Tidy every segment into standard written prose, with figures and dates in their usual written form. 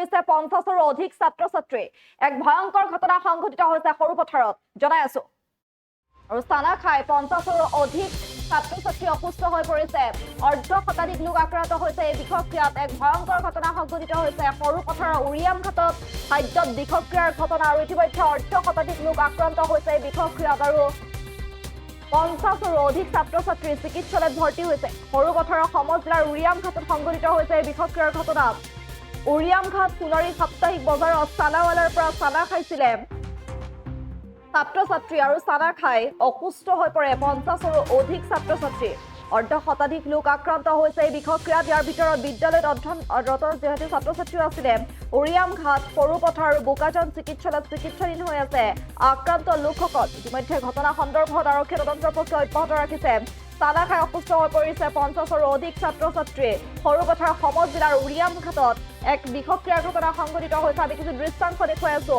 পৰিছে 50ৰো অধিক ছাত্ৰ-ছাত্ৰী এক ভয়ংকৰ ঘটনা সংঘটিত হৈছে সৰুপথাৰত জনাই আছো আৰু চানা খাই 50ৰো অধিক ছাত্ৰ-ছাত্ৰী অসুস্থ হৈ পৰিছে অৰ্ধ শতাধিক লোক আক্ৰান্ত হৈছে এই বিষক্ৰিয়াত এক ভয়ংকৰ ঘটনা সংঘটিত হৈছে সৰুপথাৰৰ উৰিয়াম ঘাটত খাদ্যত বিষক্ৰিয়াৰ ঘটনা আৰু ইতিমধ্যে অৰ্ধ শতাধিক লোক আক্ৰান্ত হৈছে এই বিষক্ৰিয়াত আৰু 50ৰো অধিক ছাত্ৰ-ছাত্ৰী চিকিৎসালয়ত ভৰ্তি হৈছে সৰুপথাৰৰ সমজিলাৰ উৰিয়াম ঘাটত সংঘটিত হৈছে এই বিষক্ৰিয়াৰ ঘটনা উৰিয়াম ঘাট সোণাৰী সাপ্তাহিক বজাৰত চানাৱালাৰ পৰা চানা খাইছিলে ছাত্ৰ-ছাত্ৰী আৰু চানা খাই অসুস্থ হৈ পৰে 50ৰো অধিক ছাত্ৰ-ছাত্ৰী অৰ্ধ শতাধিক লোক আক্ৰান্ত হৈছে এই বিষক্ৰিয়াত ইয়াৰ ভিতৰত বিদ্যালয়ত অধ্যয়নৰত যিহেতু ছাত্ৰ-ছাত্ৰী আছিলে উৰিয়াম ঘাট সৰুপথাৰ আৰু বোকাজান চিকিৎসালয়ত চিকিৎসাধীন হৈ আছে আক্ৰান্ত লোকসকল ইতিমধ্যে ঘটনা সন্দৰ্ভত আৰক্ষী তদন্ত প্ৰক্ৰিয়া অব্যাহত ৰাখিছে চানা খাই অসুস্থ হৈ পৰিছে 50ৰো অধিক ছাত্ৰ-ছাত্ৰী সৰুপথাৰ সমজিলাৰ উৰিয়াম ঘাটত এক বিষক্ৰিয়াৰ ঘটনা সংঘটিত হৈছে আমি কিছু দৃশ্যাংশ দেখুৱাই আছো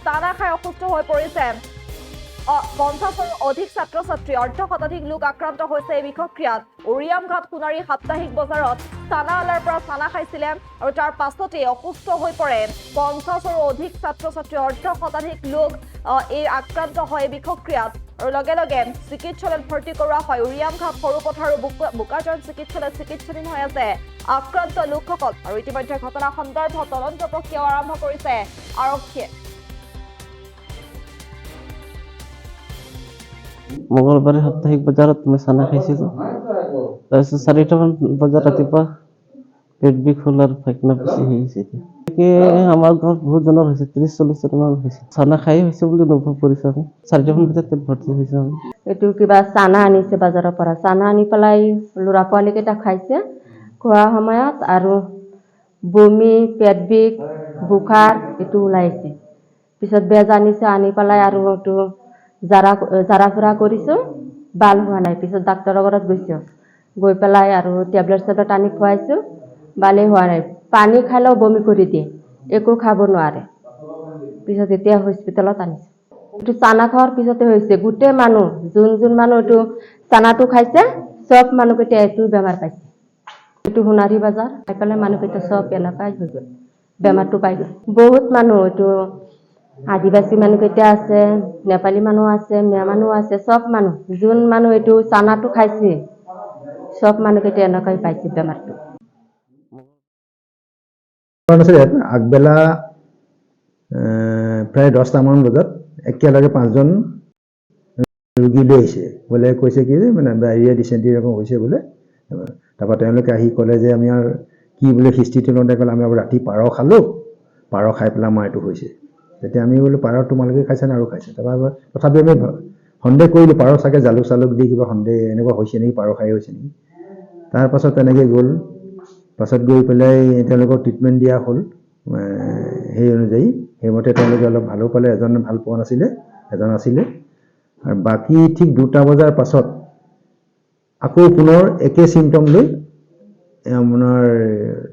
চানা খাই অসুস্থ হৈ পৰিছে 50ৰো অধিক ছাত্ৰ-ছাত্ৰী অৰ্ধ শতাধিক লোক আক্ৰান্ত হৈছে এই বিষক্ৰিয়াত উৰিয়াম ঘাট সোণাৰী সাপ্তাহিক বজাৰত চানাৱালাৰ পৰা চানা খাইছিলে আৰু তাৰ পাছতে অসুস্থ হৈ পৰে 50ৰো অধিক ছাত্ৰ-ছাত্ৰী অৰ্ধ শতাধিক লোক এই আক্ৰান্ত হয় বিষক্ৰিয়াত আৰু লগে লগে চিকিৎসালয়ত ভৰ্তি কৰোৱা হয় উৰিয়াম ঘাট সৰুপথাৰ আৰু বোকাজান চিকিৎসালয়ত চিকিৎসাধীন হৈ আছে আক্ৰান্ত লোকসকল আৰু ইতিমধ্যে ঘটনা সন্দৰ্ভত তদন্ত প্ৰক্ৰিয়া আৰম্ভ কৰিছে আৰক্ষীয়ে মঙ্গলবাৰে সাপ্তাহিক বজাৰত মই চানা খাইছিলোঁ তাৰপিছত 4টামান বজাত ৰাতিপুৱা পেট বিষ হ'ল আৰু পায়খানা বেছি হৈ গৈছে আমাৰ ঘৰত বহুত জনৰ হৈছে 30-40 জনমান হৈছে চানা খাই হৈছে বুলি অনুভৱ কৰিছোঁ আমি 4টামান বজাত পেট ভৰ্তি হৈছোঁ আমি এইটো কিবা চানা আনিছে বাজাৰৰ পৰা চানা আনি পেলাই ল'ৰা পোৱালীকেইটা খাইছে খোৱা সময়ত আৰু বমি পেট বিষ বুখাৰ এইটো ওলাইছে পিছত বেজ আনিছে আনি পেলাই আৰু এইটো জাৰা ফুৰা কৰিছোঁ ভাল হোৱা নাই পিছত ডাক্তৰৰ ঘৰত গৈছোঁ গৈ পেলাই আৰু টেবলেট আনি খুৱাইছোঁ ভালেই হোৱা নাই পানী খালেও বমি কৰি দিয়ে একো খাব নোৱাৰে পিছত এতিয়া হস্পিটেলত আনিছোঁ এইটো চানা খোৱাৰ পিছতে হৈছে গোটেই মানুহ যোন মানুহ এইটো চানাটো খাইছে চব মানুহকেইটা এইটো বেমাৰ পাইছে এইটো সোণাৰী বজাৰ খাই পেলাই মানুহকেইটা চব এনেকুৱাই হৈ গ'ল বেমাৰটো পাই গ'ল বহুত মানুহ এইটো আদিবাসী মানুহকেইটা আছে নেপালী মানুহ আছে মিয়া মানুহ আছে চব মানুহ যোন মানুহ এইটো চানাটো খাইছে চব মানুহকেইটা এনেকুৱাই পাইছে বেমাৰটো আগবেলা প্ৰায় 10টামান বজাত একেলগে 5জন ৰোগী লৈ আহিছে বোলে কৈছে কি মানে ডায়েৰিয়া ডিচেণ্ট্ৰি ৰকম হৈছে বোলে তাৰপৰা তেওঁলোকে আহি ক'লে যে আমি আৰু কি বোলে হিষ্ট্ৰীটো লওঁতে ক'লে আমি ৰাতি পাৰ খালোঁ পাৰ খাই পেলাই আমাৰ এইটো হৈছে তেতিয়া আমি বোলো পাৰ তোমালোকে খাইছে নে আৰু খাইছে তাৰপৰা তথাপি আমি সন্দেহ কৰিলোঁ পাৰ চাগে জালুক চালুক দি কিবা সন্দেহ এনেকুৱা হৈছে নেকি পাৰ খাই হৈছে নেকি তাৰপাছত তেনেকৈ গ'ল পাছত গৈ পেলাই তেওঁলোকক ট্ৰিটমেণ্ট দিয়া হ'ল সেই অনুযায়ী সেইমতে তেওঁলোকে অলপ ভালো পালে এজন ভাল পোৱা নাছিলে এজন আছিলে আৰু বাকী ঠিক 2টা বজাৰ পাছত আকৌ পুনৰ একে চিমটম লৈ আপোনাৰ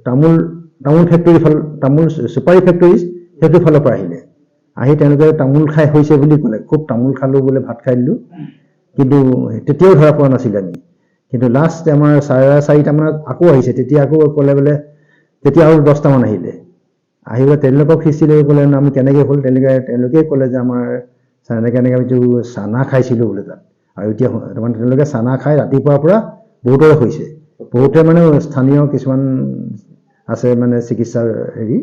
তামোল ফেক্টৰী তামোল চুপাৰী ফেক্টৰী সেইটো ফালৰ পৰা আহিলে আহি তেওঁলোকে তামোল খাই হৈছে বুলি ক'লে খুব তামোল খালোঁ বোলে ভাত খাই দিলোঁ কিন্তু তেতিয়াও ধৰা পোৱা নাছিলে আমি কিন্তু লাষ্ট আমাৰ 4:30মানত আকৌ আহিছে তেতিয়া আকৌ ক'লে বোলে তেতিয়া আৰু 10টামান আহিলে আহি পেলাই তেওঁলোকক হিষ্ট্ৰী লৈ ক'লে আমি কেনেকৈ হ'ল তেওঁলোকে ক'লে যে আমাৰ এনেকৈ এইটো চানা খাইছিলোঁ বোলে তাত আৰু এতিয়া তাৰমানে তেওঁলোকে চানা খাই ৰাতিপুৱাৰ পৰা বহুতৰে হৈছে বহুতে মানে স্থানীয় কিছুমান আছে মানে চিকিৎসাৰ হেৰি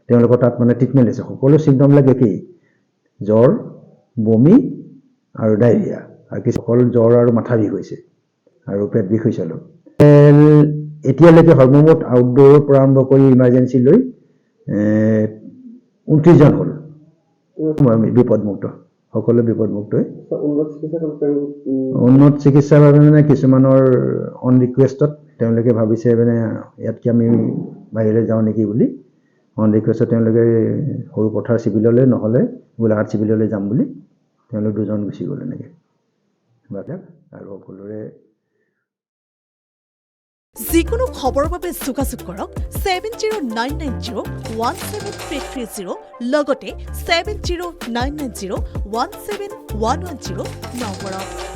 তেওঁলোকৰ তাত মানে ট্ৰিটমেণ্ট লৈছে সকলো চিমটমবিলাক একেই জ্বৰ বমি আৰু ডায়েৰিয়া আৰু কিছুসকল জ্বৰ আৰু মাথা বিষ হৈছে আৰু পেট বিষ হৈছে অলপ এতিয়ালৈকে সৰ্বমুঠ আউটডোৰৰ পৰা আৰম্ভ কৰি ইমাৰ্জেঞ্চি লৈ 29জন হ'ল বিপদমুক্ত সকলো বিপদমুক্তই উন্নত চিকিৎসাৰ বাবে মানে কিছুমানৰ অন ৰিকুৱেষ্টত তেওঁলোকে ভাবিছে মানে ইয়াতকৈ আমি বাহিৰলৈ যাওঁ নেকি বুলি অন ৰিকুৱেষ্টত তেওঁলোকে সৰুপথাৰ চিভিললৈ নহ'লে গোলাঘাট চিভিললৈ যাম বুলি তেওঁলোক 2জন গুচি গ'ল এনেকৈ আৰু সকলোৰে যিকোনো খবৰৰ বাবে যোগাযোগ কৰক 7099017330 লগতে 7099017110 নম্বৰত